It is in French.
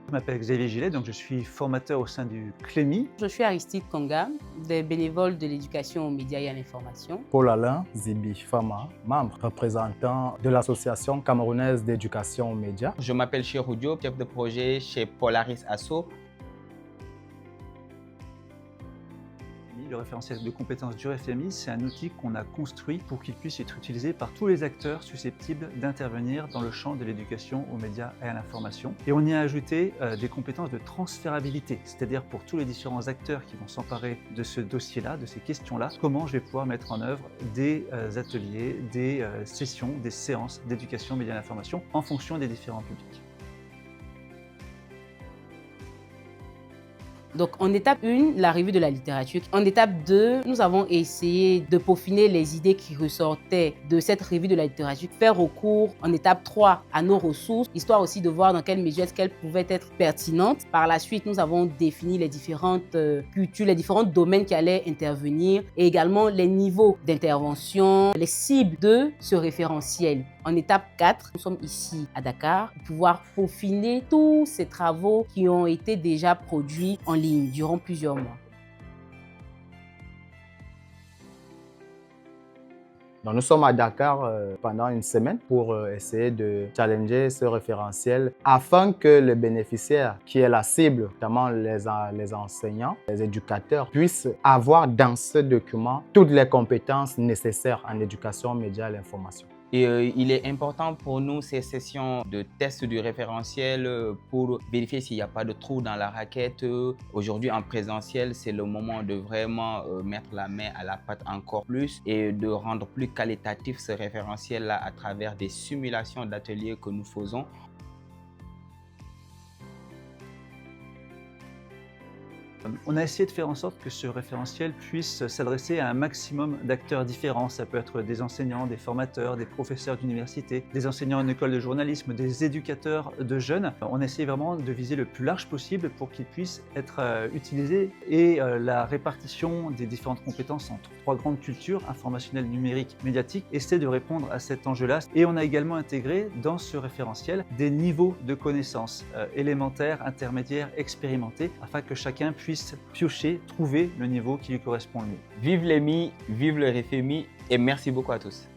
Je m'appelle Xavier Gillet, donc je suis formateur au sein du CLEMI. Je suis Aristide Konga, des bénévoles de l'éducation aux médias et à l'information. Paul-Alain Zibi Fama, membre représentant de l'Association camerounaise d'éducation aux médias. Je m'appelle Chirou Diop, chef de projet chez Polaris Asso. Le référentiel de compétences du RFMI, c'est un outil qu'on a construit pour qu'il puisse être utilisé par tous les acteurs susceptibles d'intervenir dans le champ de l'éducation aux médias et à l'information. Et on y a ajouté des compétences de transférabilité, c'est-à-dire pour tous les différents acteurs qui vont s'emparer de ce dossier-là, de ces questions-là, comment je vais pouvoir mettre en œuvre des ateliers, des sessions, des séances d'éducation aux médias et à l'information en fonction des différents publics. Donc en étape 1, la revue de la littérature. En étape 2, nous avons essayé de peaufiner les idées qui ressortaient de cette revue de la littérature, faire recours en étape 3 à nos ressources, histoire aussi de voir dans quelle mesure est-ce qu'elles pouvaient être pertinentes. Par la suite, nous avons défini les différentes cultures, les différents domaines qui allaient intervenir et également les niveaux d'intervention, les cibles de ce référentiel. En étape 4, nous sommes ici à Dakar pour pouvoir peaufiner tous ces travaux qui ont été déjà produits en ligne durant plusieurs mois. Donc nous sommes à Dakar pendant une semaine pour essayer de challenger ce référentiel afin que les bénéficiaires, qui est la cible, notamment les enseignants, les éducateurs, puissent avoir dans ce document toutes les compétences nécessaires en éducation, médias et l'information. Et il est important pour nous ces sessions de test du référentiel pour vérifier s'il n'y a pas de trou dans la raquette. Aujourd'hui en présentiel, c'est le moment de vraiment mettre la main à la pâte encore plus et de rendre plus qualitatif ce référentiel-là à travers des simulations d'ateliers que nous faisons. On a essayé de faire en sorte que ce référentiel puisse s'adresser à un maximum d'acteurs différents. Ça peut être des enseignants, des formateurs, des professeurs d'université, des enseignants en école de journalisme, des éducateurs de jeunes. On a essayé vraiment de viser le plus large possible pour qu'il puisse être utilisé. Et la répartition des différentes compétences entre 3 grandes cultures, informationnelle, numérique, médiatique, essaie de répondre à cet enjeu-là. Et on a également intégré dans ce référentiel des niveaux de connaissances élémentaires, intermédiaires, expérimentés, afin que chacun puisse piocher, trouver le niveau qui lui correspond le mieux. Vive l'EMI, vive le RFMI et merci beaucoup à tous.